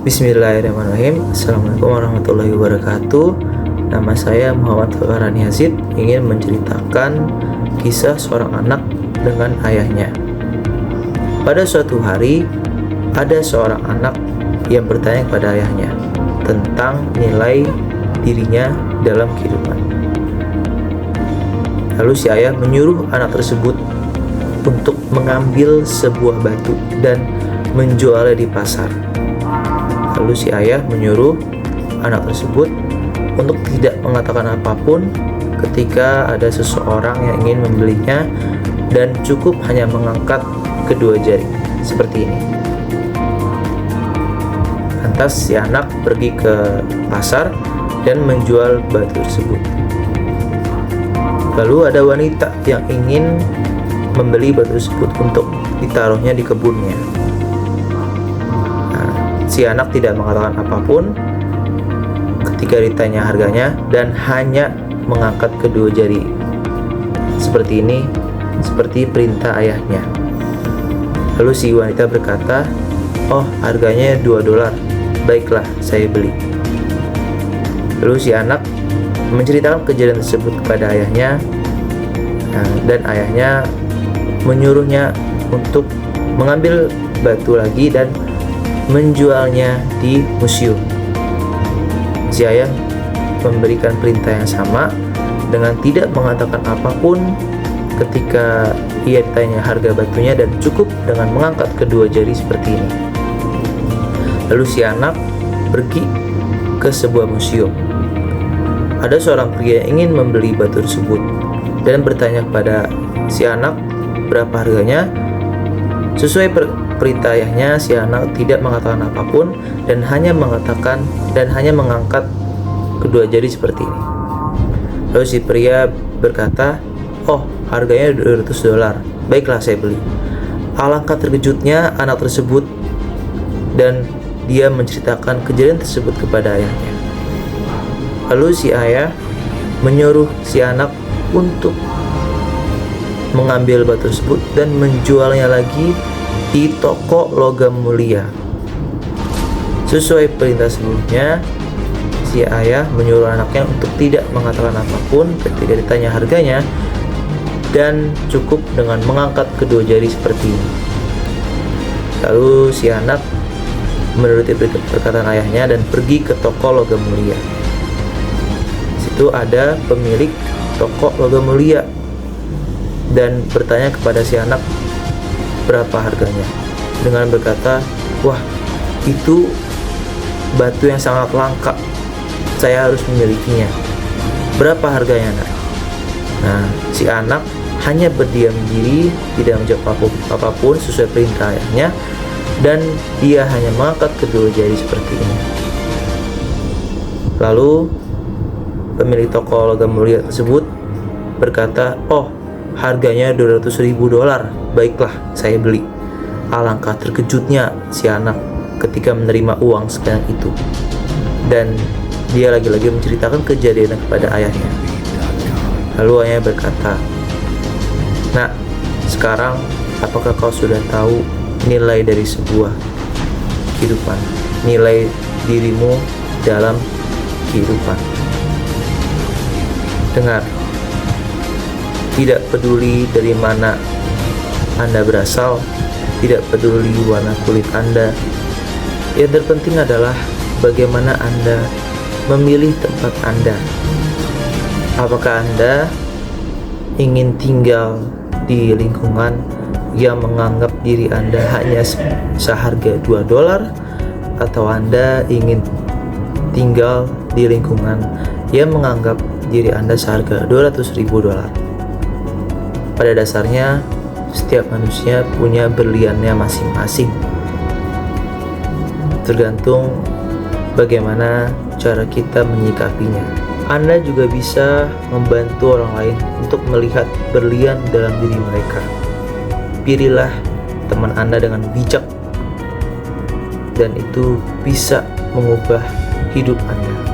Bismillahirrahmanirrahim. Assalamualaikum warahmatullahi wabarakatuh. Nama saya Muhammad Farani Yazid, ingin menceritakan kisah seorang anak dengan ayahnya. Pada suatu hari, ada seorang anak yang bertanya kepada ayahnya tentang nilai dirinya dalam kehidupan. Lalu si ayah menyuruh anak tersebut untuk mengambil sebuah batu dan menjualnya di pasar. Lalu si ayah menyuruh anak tersebut untuk tidak mengatakan apapun ketika ada seseorang yang ingin membelinya dan cukup hanya mengangkat kedua jari seperti ini. Lantas si anak pergi ke pasar dan menjual batu tersebut. Lalu ada wanita yang ingin membeli batu tersebut untuk ditaruhnya di kebunnya. Si anak tidak mengatakan apapun ketika ditanya harganya dan hanya mengangkat kedua jari seperti ini, seperti perintah ayahnya. Lalu si wanita berkata, "Oh, harganya $2. Baiklah, saya beli." Lalu si anak menceritakan kejadian tersebut kepada ayahnya, dan ayahnya menyuruhnya untuk mengambil batu lagi dan menjualnya di museum. Si ayah memberikan perintah yang sama dengan tidak mengatakan apapun ketika ia ditanya harga batunya dan cukup dengan mengangkat kedua jari seperti ini. Lalu si anak pergi ke sebuah museum. Ada seorang pria yang ingin membeli batu tersebut dan bertanya kepada si anak berapa harganya. Sesuai perintah ayahnya, si anak tidak mengatakan apapun dan hanya mengangkat kedua jari seperti ini. Lalu si pria berkata, "Oh, harganya $200. Baiklah, saya beli." Alangkah terkejutnya anak tersebut dan dia menceritakan kejadian tersebut kepada ayahnya. Lalu si ayah menyuruh si anak untuk mengambil batu tersebut dan menjualnya lagi di toko logam mulia. Sesuai perintah sebelumnya, si ayah menyuruh anaknya untuk tidak mengatakan apapun ketika ditanya harganya dan cukup dengan mengangkat kedua jari seperti ini. Lalu si anak menuruti perkataan ayahnya dan pergi ke toko logam mulia. Situ ada pemilik toko logam mulia dan bertanya kepada si anak berapa harganya, dengan berkata, "Wah, itu batu yang sangat langka, saya harus memilikinya. Berapa harganya, nak?" Nah, si anak hanya berdiam diri, tidak menjawab apapun sesuai perintah ayahnya, dan dia hanya mengangkat kedua jari seperti ini. Lalu pemilik toko logam mulia tersebut berkata, "Oh, harganya $200.000. Baiklah, saya beli." Alangkah terkejutnya si anak ketika menerima uang sebanyak itu, dan dia lagi-lagi menceritakan kejadian kepada ayahnya. Lalu ayahnya berkata, "Nak, sekarang apakah kau sudah tahu nilai dari sebuah kehidupan, nilai dirimu dalam kehidupan? Dengar, tidak peduli dari mana Anda berasal, tidak peduli warna kulit Anda, yang terpenting adalah bagaimana Anda memilih tempat Anda. Apakah Anda ingin tinggal di lingkungan yang menganggap diri Anda hanya seharga $2, atau Anda ingin tinggal di lingkungan yang menganggap diri Anda seharga $200.000? Pada dasarnya, setiap manusia punya berliannya masing-masing. Tergantung bagaimana cara kita menyikapinya. Anda juga bisa membantu orang lain untuk melihat berlian dalam diri mereka. Pilihlah teman Anda dengan bijak, dan itu bisa mengubah hidup Anda.